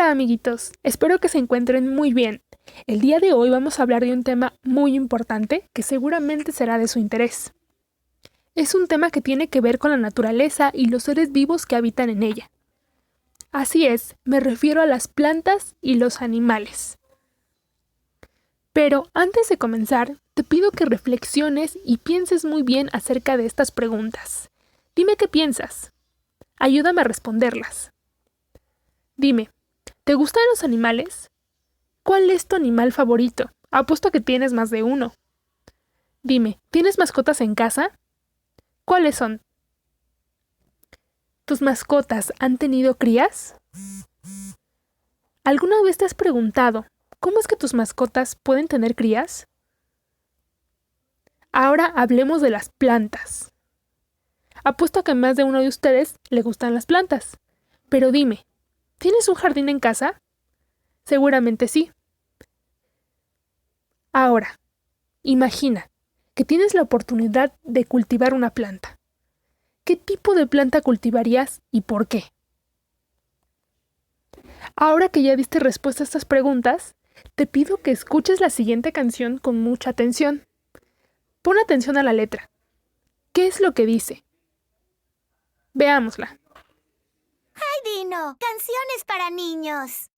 Hola amiguitos, espero que se encuentren muy bien. El día de hoy vamos a hablar de un tema muy importante que seguramente será de su interés. Es un tema que tiene que ver con la naturaleza y los seres vivos que habitan en ella. Así es, me refiero a las plantas y los animales. Pero antes de comenzar, te pido que reflexiones y pienses muy bien acerca de estas preguntas. Dime qué piensas. Ayúdame a responderlas. Dime, ¿te gustan los animales? ¿Cuál es tu animal favorito? Apuesto que tienes más de uno. Dime, ¿tienes mascotas en casa? ¿Cuáles son? ¿Tus mascotas han tenido crías? ¿Alguna vez te has preguntado cómo es que tus mascotas pueden tener crías? Ahora hablemos de las plantas. Apuesto que a más de uno de ustedes le gustan las plantas. Pero dime, ¿tienes un jardín en casa? Seguramente sí. Ahora, imagina que tienes la oportunidad de cultivar una planta. ¿Qué tipo de planta cultivarías y por qué? Ahora que ya diste respuesta a estas preguntas, te pido que escuches la siguiente canción con mucha atención. Pon atención a la letra. ¿Qué es lo que dice? Veámosla. ¡Ay, Dino! ¡Canciones para niños!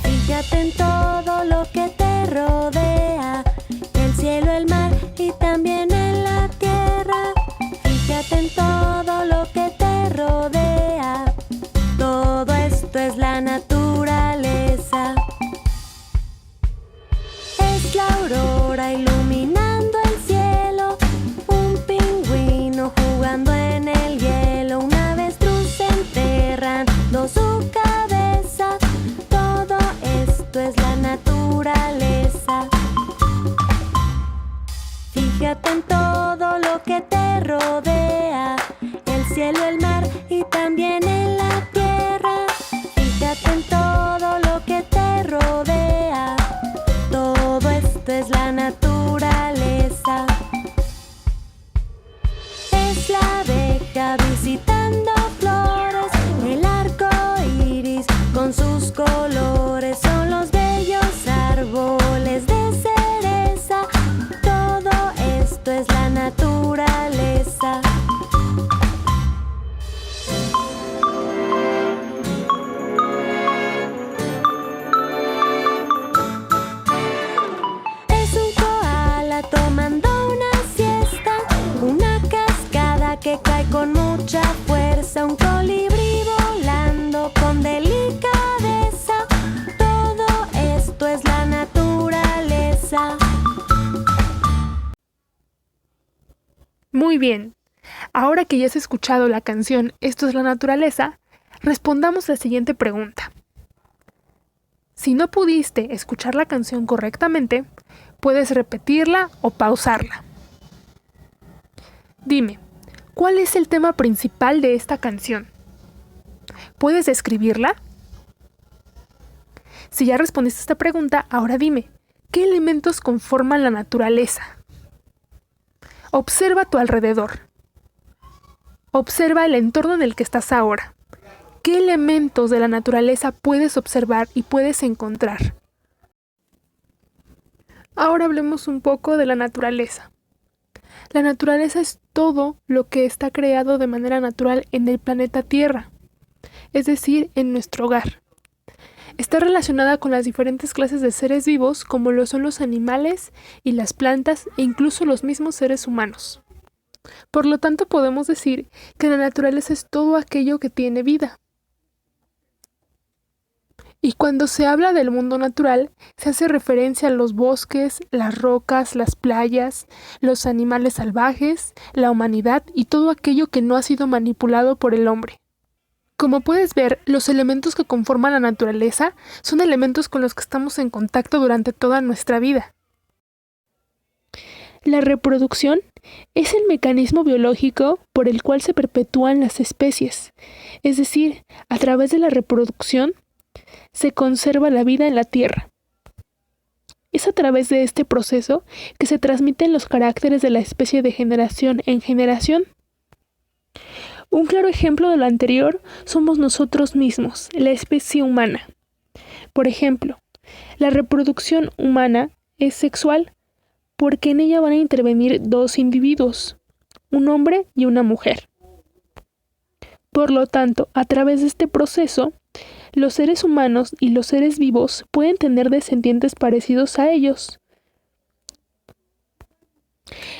Fíjate en todo lo que te rodea, el cielo, el mar y también en la tierra. Fíjate en todo lo que te rodea, todo esto es la naturaleza. Es la aurora iluminando el cielo, un pingüino jugando en el hielo, un avestruz enterrando su cabeza. Todo esto es la naturaleza. Fíjate en todo lo que te rodea, el cielo, el mar y también en la tierra. Fíjate en todo lo que te rodea, todo esto es la naturaleza. Es la abeja visitando flores, el arco iris con sus colores, son los bellos árboles de cereza. Todo esto es la naturaleza. Es un koala tomando una siesta, una cascada que cae con mucha fuerza, un colibrí volando con delicadeza. Todo esto es la naturaleza. Muy bien. Ahora que ya has escuchado la canción Esto es la naturaleza, respondamos la siguiente pregunta. Si no pudiste escuchar la canción correctamente, puedes repetirla o pausarla. Dime, ¿cuál es el tema principal de esta canción? ¿Puedes describirla? Si ya respondiste a esta pregunta, ahora dime, ¿qué elementos conforman la naturaleza? Observa a tu alrededor. Observa el entorno en el que estás ahora. ¿Qué elementos de la naturaleza puedes observar y puedes encontrar? Ahora hablemos un poco de la naturaleza. La naturaleza es todo lo que está creado de manera natural en el planeta Tierra, es decir, en nuestro hogar. Está relacionada con las diferentes clases de seres vivos como lo son los animales y las plantas e incluso los mismos seres humanos. Por lo tanto, podemos decir que la naturaleza es todo aquello que tiene vida. Y cuando se habla del mundo natural, se hace referencia a los bosques, las rocas, las playas, los animales salvajes, la humanidad y todo aquello que no ha sido manipulado por el hombre. Como puedes ver, los elementos que conforman la naturaleza son elementos con los que estamos en contacto durante toda nuestra vida. La reproducción es el mecanismo biológico por el cual se perpetúan las especies, es decir, a través de la reproducción se conserva la vida en la Tierra. Es a través de este proceso que se transmiten los caracteres de la especie de generación en generación. Un claro ejemplo de lo anterior somos nosotros mismos, la especie humana. Por ejemplo, la reproducción humana es sexual porque en ella van a intervenir dos individuos, un hombre y una mujer. Por lo tanto, a través de este proceso, los seres humanos y los seres vivos pueden tener descendientes parecidos a ellos.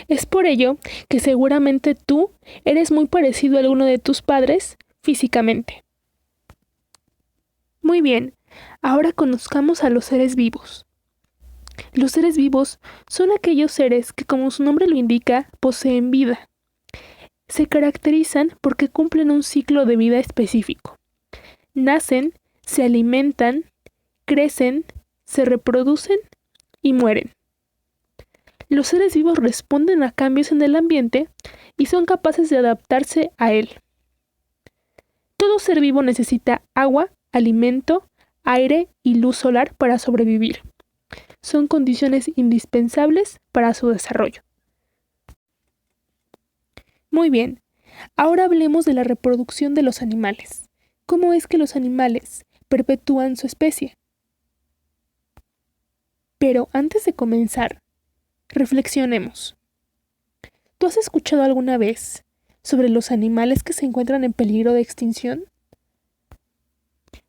Es por ello que seguramente tú eres muy parecido a alguno de tus padres físicamente. Muy bien, ahora conozcamos a los seres vivos. Los seres vivos son aquellos seres que, como su nombre lo indica, poseen vida. Se caracterizan porque cumplen un ciclo de vida específico. Nacen, se alimentan, crecen, se reproducen y mueren. Los seres vivos responden a cambios en el ambiente y son capaces de adaptarse a él. Todo ser vivo necesita agua, alimento, aire y luz solar para sobrevivir. Son condiciones indispensables para su desarrollo. Muy bien, ahora hablemos de la reproducción de los animales. ¿Cómo es que los animales perpetúan su especie? Pero antes de comenzar, reflexionemos. ¿Tú has escuchado alguna vez sobre los animales que se encuentran en peligro de extinción?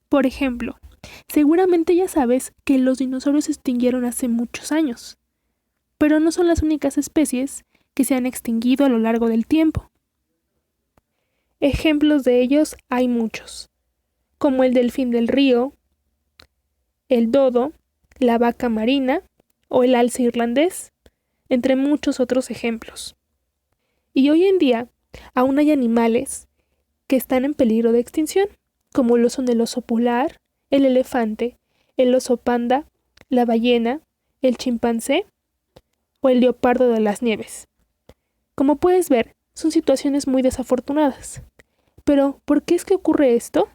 Por ejemplo, seguramente ya sabes que los dinosaurios se extinguieron hace muchos años, pero no son las únicas especies que se han extinguido a lo largo del tiempo. Ejemplos de ellos hay muchos, como el delfín del río, el dodo, la vaca marina o el alce irlandés, entre muchos otros ejemplos. Y hoy en día aún hay animales que están en peligro de extinción, como lo son el oso polar, el elefante, el oso panda, la ballena, el chimpancé o el leopardo de las nieves. Como puedes ver, son situaciones muy desafortunadas. Pero, ¿por qué es que ocurre esto?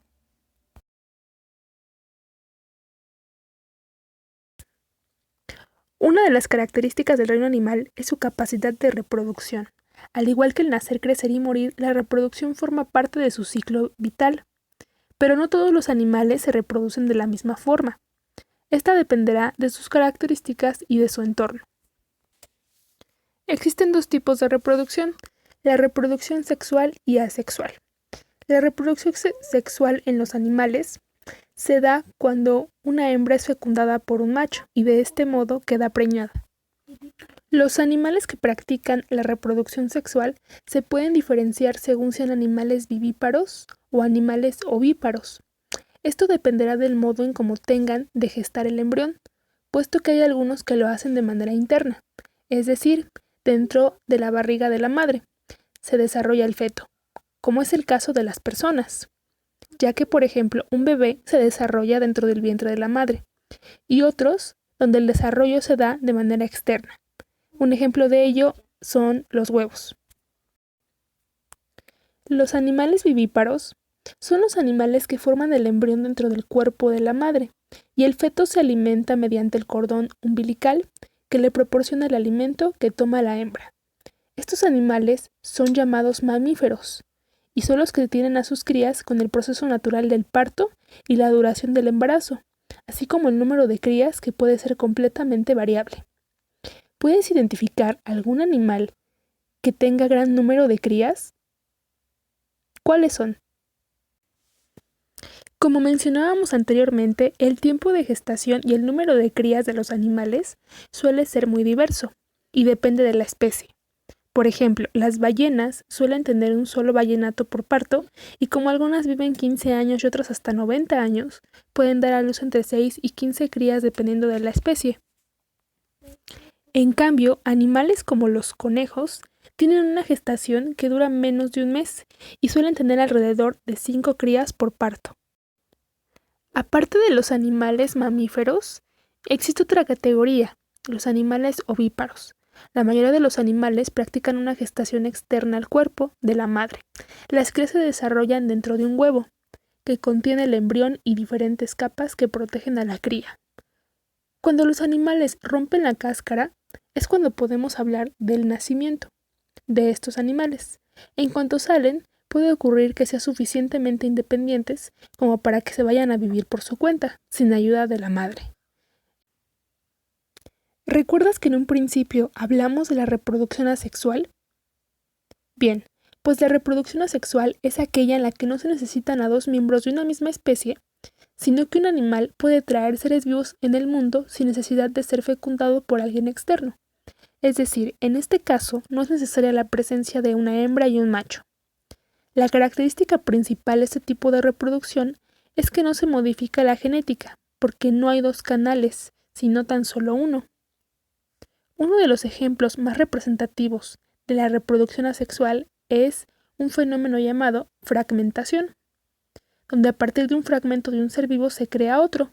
Una de las características del reino animal es su capacidad de reproducción. Al igual que el nacer, crecer y morir, la reproducción forma parte de su ciclo vital. Pero no todos los animales se reproducen de la misma forma. Esta dependerá de sus características y de su entorno. Existen dos tipos de reproducción, la reproducción sexual y asexual. La reproducción sexual en los animales se da cuando una hembra es fecundada por un macho y de este modo queda preñada. Los animales que practican la reproducción sexual se pueden diferenciar según sean animales vivíparos o animales ovíparos. Esto dependerá del modo en cómo tengan de gestar el embrión, puesto que hay algunos que lo hacen de manera interna, es decir, dentro de la barriga de la madre, se desarrolla el feto, como es el caso de las personas, ya que, por ejemplo, un bebé se desarrolla dentro del vientre de la madre, y otros donde el desarrollo se da de manera externa. Un ejemplo de ello son los huevos. Los animales vivíparos son los animales que forman el embrión dentro del cuerpo de la madre, y el feto se alimenta mediante el cordón umbilical que le proporciona el alimento que toma la hembra. Estos animales son llamados mamíferos, y son los que tienen a sus crías con el proceso natural del parto y la duración del embarazo, así como el número de crías que puede ser completamente variable. ¿Puedes identificar algún animal que tenga gran número de crías? ¿Cuáles son? Como mencionábamos anteriormente, el tiempo de gestación y el número de crías de los animales suele ser muy diverso y depende de la especie. Por ejemplo, las ballenas suelen tener un solo ballenato por parto y como algunas viven 15 años y otras hasta 90 años, pueden dar a luz entre 6 y 15 crías dependiendo de la especie. En cambio, animales como los conejos tienen una gestación que dura menos de un mes y suelen tener alrededor de 5 crías por parto. Aparte de los animales mamíferos, existe otra categoría, los animales ovíparos. La mayoría de los animales practican una gestación externa al cuerpo de la madre. Las crías se desarrollan dentro de un huevo, que contiene el embrión y diferentes capas que protegen a la cría. Cuando los animales rompen la cáscara, es cuando podemos hablar del nacimiento de estos animales. En cuanto salen, puede ocurrir que sean suficientemente independientes como para que se vayan a vivir por su cuenta, sin ayuda de la madre. ¿Recuerdas que en un principio hablamos de la reproducción asexual? Bien, pues la reproducción asexual es aquella en la que no se necesitan a dos miembros de una misma especie, sino que un animal puede traer seres vivos en el mundo sin necesidad de ser fecundado por alguien externo. Es decir, en este caso no es necesaria la presencia de una hembra y un macho. La característica principal de este tipo de reproducción es que no se modifica la genética, porque no hay dos canales, sino tan solo uno. Uno de los ejemplos más representativos de la reproducción asexual es un fenómeno llamado fragmentación, donde a partir de un fragmento de un ser vivo se crea otro.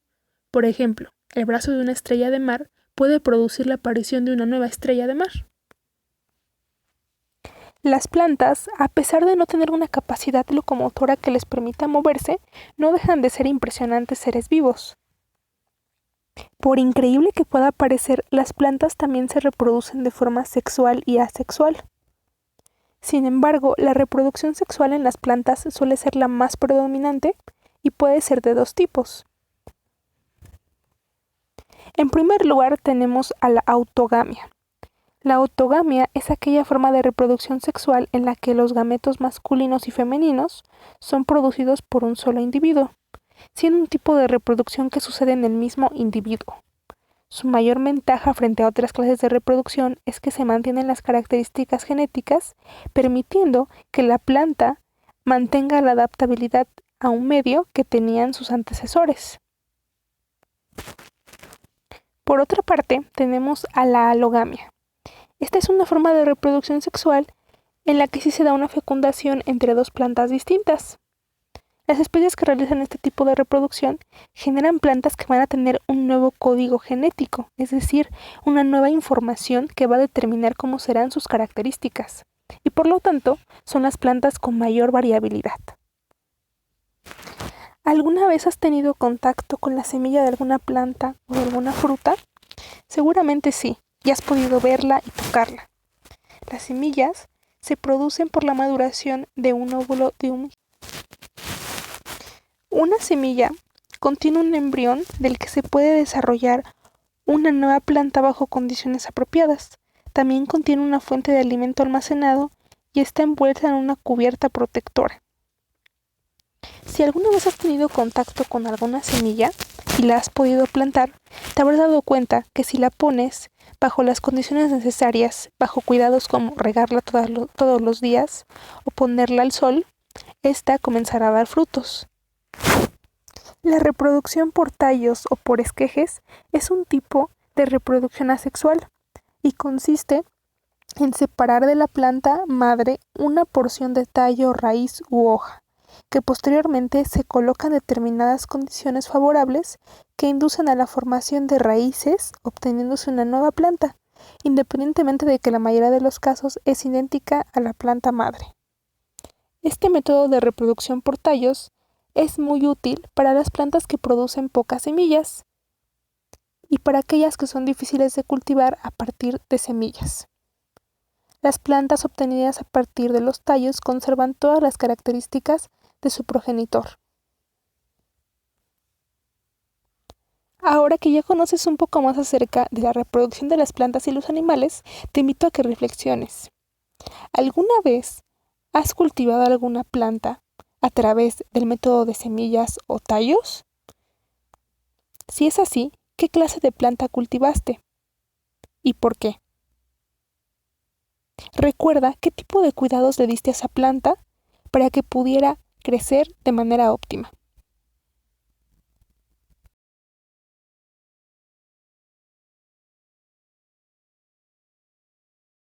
Por ejemplo, el brazo de una estrella de mar puede producir la aparición de una nueva estrella de mar. Las plantas, a pesar de no tener una capacidad locomotora que les permita moverse, no dejan de ser impresionantes seres vivos. Por increíble que pueda parecer, las plantas también se reproducen de forma sexual y asexual. Sin embargo, la reproducción sexual en las plantas suele ser la más predominante y puede ser de dos tipos. En primer lugar tenemos a la autogamia. La autogamia es aquella forma de reproducción sexual en la que los gametos masculinos y femeninos son producidos por un solo individuo, siendo un tipo de reproducción que sucede en el mismo individuo. Su mayor ventaja frente a otras clases de reproducción es que se mantienen las características genéticas, permitiendo que la planta mantenga la adaptabilidad a un medio que tenían sus antecesores. Por otra parte, tenemos a la alogamia. Esta es una forma de reproducción sexual en la que sí se da una fecundación entre dos plantas distintas. Las especies que realizan este tipo de reproducción generan plantas que van a tener un nuevo código genético, es decir, una nueva información que va a determinar cómo serán sus características, y por lo tanto son las plantas con mayor variabilidad. ¿Alguna vez has tenido contacto con la semilla de alguna planta o de alguna fruta? Seguramente sí, y has podido verla y tocarla. Las semillas se producen por la maduración de un óvulo de un... Una semilla contiene un embrión del que se puede desarrollar una nueva planta bajo condiciones apropiadas. También contiene una fuente de alimento almacenado y está envuelta en una cubierta protectora. Si alguna vez has tenido contacto con alguna semilla y la has podido plantar, te habrás dado cuenta que si la pones bajo las condiciones necesarias, bajo cuidados como regarla todos los días o ponerla al sol, ésta comenzará a dar frutos. La reproducción por tallos o por esquejes es un tipo de reproducción asexual y consiste en separar de la planta madre una porción de tallo, raíz u hoja, que posteriormente se colocan determinadas condiciones favorables que inducen a la formación de raíces, obteniéndose una nueva planta, independientemente de que la mayoría de los casos es idéntica a la planta madre. Este método de reproducción por tallos es muy útil para las plantas que producen pocas semillas y para aquellas que son difíciles de cultivar a partir de semillas. Las plantas obtenidas a partir de los tallos conservan todas las características de su progenitor. Ahora que ya conoces un poco más acerca de la reproducción de las plantas y los animales, te invito a que reflexiones. ¿Alguna vez has cultivado alguna planta a través del método de semillas o tallos? Si es así, ¿qué clase de planta cultivaste? ¿Y por qué? Recuerda qué tipo de cuidados le diste a esa planta para que pudiera crecer de manera óptima.